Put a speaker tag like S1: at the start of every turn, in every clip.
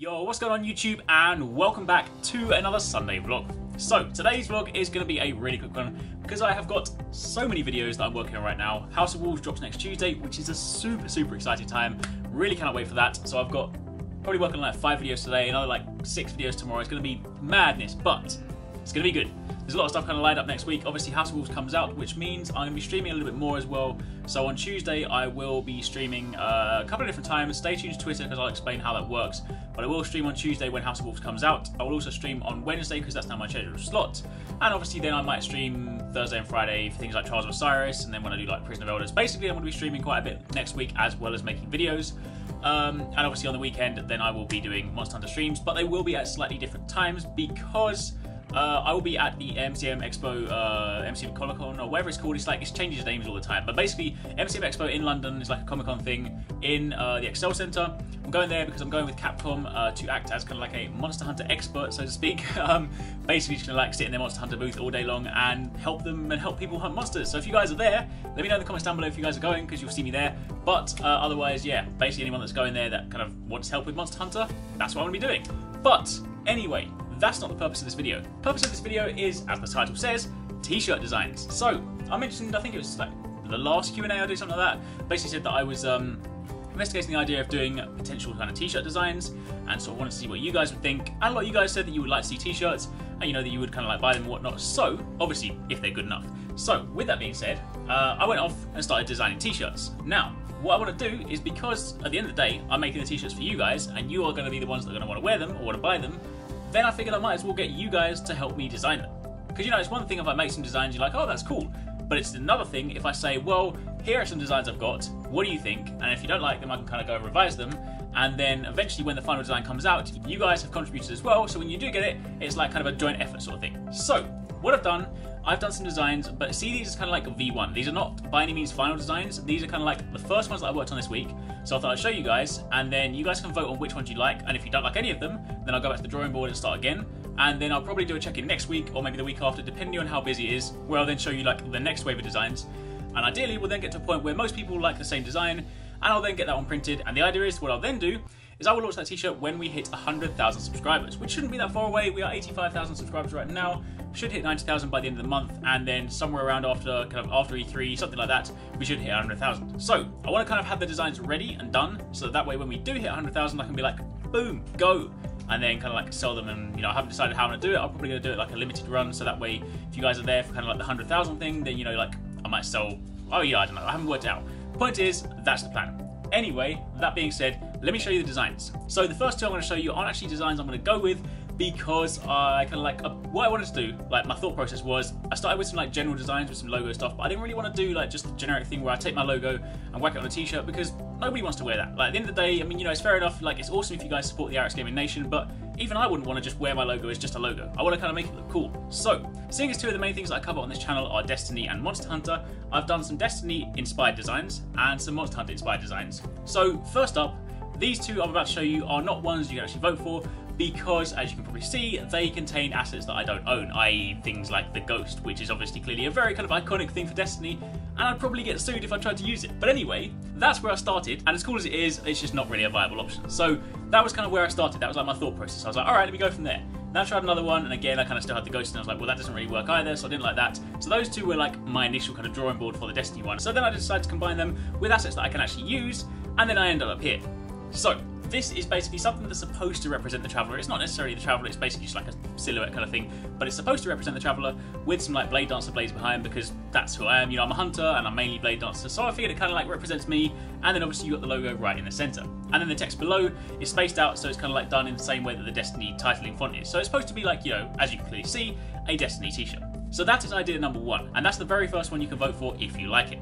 S1: Yo, what's going on YouTube, and welcome back to another Sunday vlog. So today's vlog is going to be a really quick one because I have got so many videos that I'm working on right now. House of Wolves drops next Tuesday, which is a super exciting time. Really cannot wait for that. So I've got probably working on like 5 videos today, another like 6 videos tomorrow. It's going to be madness, but it's going to be good. There's a lot of stuff kind of lined up next week. Obviously House of Wolves comes out, which means I'm going to be streaming a little bit more as well. So on Tuesday I will be streaming a couple of different times. Stay tuned to Twitter because I'll explain how that works. But I will stream on Tuesday when House of Wolves comes out. I will also stream on Wednesday because that's now my scheduled slot. And obviously then I might stream Thursday and Friday for things like Trials of Osiris, and then when I do like Prison of Elders. Basically I'm going to be streaming quite a bit next week as well as making videos. And obviously on the weekend then I will be doing Monster Hunter streams, but they will be at slightly different times because I will be at the MCM Expo, MCM Comic-Con, or whatever it's called. It's like, it changes names all the time. But basically, MCM Expo in London is like a Comic-Con thing in the Excel Centre. I'm going there because I'm going with Capcom to act as kind of like a Monster Hunter expert, so to speak. Basically, just going to like sit in their Monster Hunter booth all day long and help them and help people hunt monsters. So if you guys are there, let me know in the comments down below if you guys are going, because you'll see me there. But otherwise, yeah, basically anyone that's going there that kind of wants help with Monster Hunter, that's what I'm going to be doing. But anyway, that's not the purpose of this video. The purpose of this video is, as the title says, t-shirt designs. So, I mentioned, I think it was like the last Q&A I did, something like that. Basically said that I was investigating the idea of doing potential kind of t-shirt designs, and sort of wanted to see what you guys would think. And a lot of you guys said that you would like to see t-shirts, and you know that you would kind of like buy them and whatnot. So, obviously, if they're good enough. So, with that being said, I went off and started designing t-shirts. Now, what I want to do is, because at the end of the day, I'm making the t-shirts for you guys, and you are going to be the ones that are going to want to wear them or want to buy them, then I figured I might as well get you guys to help me design them. Because, you know, it's one thing if I make some designs, you're like, oh, that's cool. But it's another thing if I say, well, here are some designs I've got, what do you think? And if you don't like them, I can kind of go and revise them. And then eventually when the final design comes out, you guys have contributed as well. So when you do get it, it's like kind of a joint effort sort of thing. So what I've done some designs, but see, these are kind of like V1. These are not by any means final designs. These are kind of like the first ones that I worked on this week. So I thought I'd show you guys, and then you guys can vote on which ones you like. And if you don't like any of them, then I'll go back to the drawing board and start again. And then I'll probably do a check-in next week, or maybe the week after, depending on how busy it is, where I'll then show you like the next wave of designs. And ideally, we'll then get to a point where most people like the same design, and I'll then get that one printed. And the idea is, what I'll then do is I will launch that t-shirt when we hit 100,000 subscribers, which shouldn't be that far away. We are 85,000 subscribers right now. Should hit 90,000 by the end of the month, and then somewhere around after E3, something like that, we should hit 100,000. So I want to kind of have the designs ready and done, so that way when we do hit 100,000, I can be like, boom, go, and then kind of like sell them. And you know, I haven't decided how I'm gonna do it. I'm probably gonna do it like a limited run, so that way if you guys are there for kind of like the 100,000 thing, then you know, like I might sell. Oh yeah, I don't know. I haven't worked it out. Point is, that's the plan. Anyway, that being said, let me show you the designs. So the first two I'm going to show you aren't actually designs I'm going to go with, because I kind of like, what I wanted to do, like my thought process was, I started with some like general designs with some logo stuff, but I didn't really want to do like just the generic thing where I take my logo and whack it on a t-shirt, because nobody wants to wear that. Like at the end of the day, I mean, you know, it's fair enough, like it's awesome if you guys support the Arekkz Gaming Nation, but even I wouldn't want to just wear my logo as just a logo. I want to kind of make it look cool. So, seeing as two of the main things that I cover on this channel are Destiny and Monster Hunter, I've done some Destiny inspired designs and some Monster Hunter inspired designs. So first up, these two I'm about to show you are not ones you can actually vote for, because as you can probably see, they contain assets that I don't own, i.e. things like the Ghost, which is obviously clearly a very kind of iconic thing for Destiny, and I'd probably get sued if I tried to use it. But anyway, that's where I started, and as cool as it is, it's just not really a viable option. So that was kind of where I started. That was like my thought process. I was like, alright, let me go from there. Then I tried another one, and again, I kind of still had the Ghost, and I was like, well, that doesn't really work either, so I didn't like that. So those two were like my initial kind of drawing board for the Destiny one. So then I decided to combine them with assets that I can actually use, and then I ended up here. So this is basically something that's supposed to represent the Traveller. It's not necessarily the Traveller, it's basically just like a silhouette kind of thing, but it's supposed to represent the Traveller with some like Blade Dancer blades behind, because that's who I am. You know, I'm a hunter and I'm mainly Blade Dancer, so I figured it kind of like represents me. And then obviously you got the logo right in the center, and then the text below is spaced out, so it's kind of like done in the same way that the Destiny titling font is. So it's supposed to be like, you know, as you can clearly see, a Destiny t-shirt. So that is idea number one, and that's the very first one you can vote for if you like it.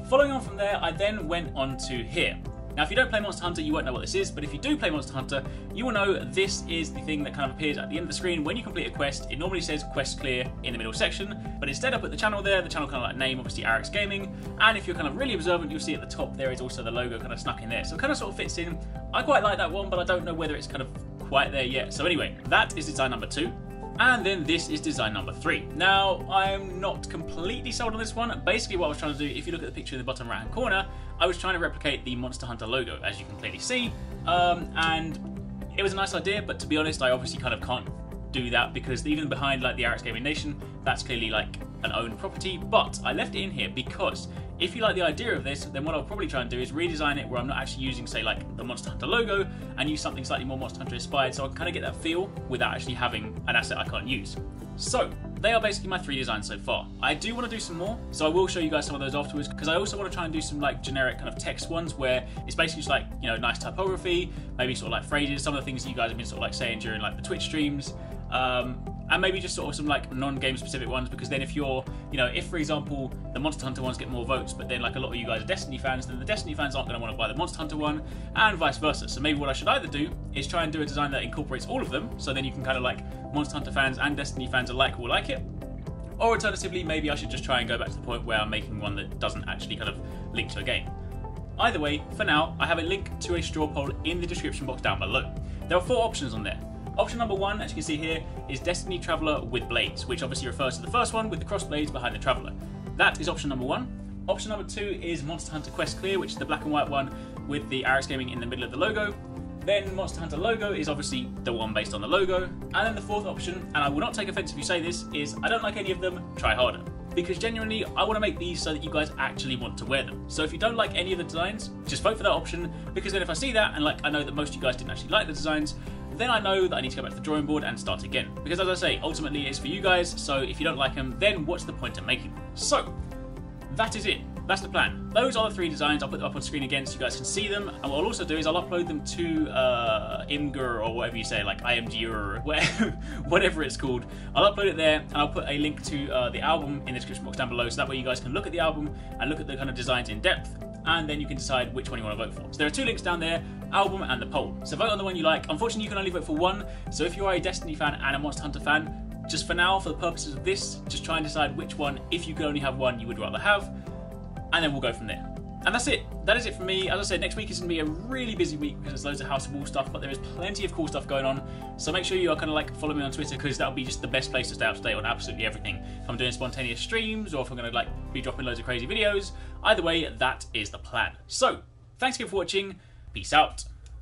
S1: Following on from there, I then went on to here. Now, if you don't play Monster Hunter, you won't know what this is, but if you do play Monster Hunter, you will know this is the thing that kind of appears at the end of the screen when you complete a quest. It normally says quest clear in the middle section, but instead I put the channel there, the channel kind of like name, obviously Arekkz Gaming, and if you're kind of really observant, you'll see at the top there is also the logo kind of snuck in there, so it kind of sort of fits in. I quite like that one, but I don't know whether it's kind of quite there yet. So anyway, that is design number 2. And then this is design number 3. Now, I'm not completely sold on this one. Basically what I was trying to do, if you look at the picture in the bottom right hand corner, I was trying to replicate the Monster Hunter logo, as you can clearly see. And It was a nice idea, but to be honest, I obviously kind of can't do that because even behind like the Arekkz Gaming Nation, that's clearly like an owned property. But I left it in here because if you like the idea of this, then what I'll probably try and do is redesign it where I'm not actually using, say, like the Monster Hunter logo and use something slightly more Monster Hunter inspired, so I can kind of get that feel without actually having an asset I can't use. So they are basically my 3 designs so far. I do want to do some more, so I will show you guys some of those afterwards, because I also want to try and do some like generic kind of text ones where it's basically just like, you know, nice typography, maybe sort of like phrases, some of the things that you guys have been sort of like saying during like the Twitch streams. And maybe just sort of some like non-game specific ones, because then if you're, you know, if for example the Monster Hunter ones get more votes, but then like a lot of you guys are Destiny fans, then the Destiny fans aren't going to want to buy the Monster Hunter one, and vice versa. So maybe what I should either do is try and do a design that incorporates all of them, so then you can kind of like Monster Hunter fans and Destiny fans alike will like it. Or alternatively, maybe I should just try and go back to the point where I'm making one that doesn't actually kind of link to a game. Either way, for now, I have a link to a straw poll in the description box down below. There are 4 options on there. Option number 1, as you can see here, is Destiny Traveller with blades, which obviously refers to the first one with the cross blades behind the Traveller. That is option number 1. Option number 2 is Monster Hunter Quest Clear, which is the black and white one with the Arekkz Gaming in the middle of the logo. Then Monster Hunter logo is obviously the one based on the logo. And then the 4th option, and I will not take offense if you say this, is I don't like any of them, try harder. Because genuinely, I want to make these so that you guys actually want to wear them. So if you don't like any of the designs, just vote for that option, because then if I see that, and like I know that most of you guys didn't actually like the designs, then I know that I need to go back to the drawing board and start again. Because as I say, ultimately it's for you guys, so if you don't like them, then what's the point in making them? So, that is it. That's the plan. Those are the 3 designs. I'll put them up on screen again so you guys can see them. And what I'll also do is I'll upload them to Imgur, or whatever you say, like IMG or whatever it's called. I'll upload it there, and I'll put a link to the album in the description box down below, so that way you guys can look at the album and look at the kind of designs in depth, and then you can decide which one you want to vote for. So there are 2 links down there, album and the poll. So vote on the one you like. Unfortunately, you can only vote for one, so if you are a Destiny fan and a Monster Hunter fan, just for now, for the purposes of this, just try and decide which one, if you could only have one, you would rather have, and then we'll go from there. And that's it. That is it for me. As I said, next week is going to be a really busy week because there's loads of House of Wolves stuff, but there is plenty of cool stuff going on. So make sure you are kind of like follow me on Twitter, because that'll be just the best place to stay up to date on absolutely everything. If I'm doing spontaneous streams, or if I'm going to like be dropping loads of crazy videos, either way, that is the plan. So, thanks again for watching. Peace out.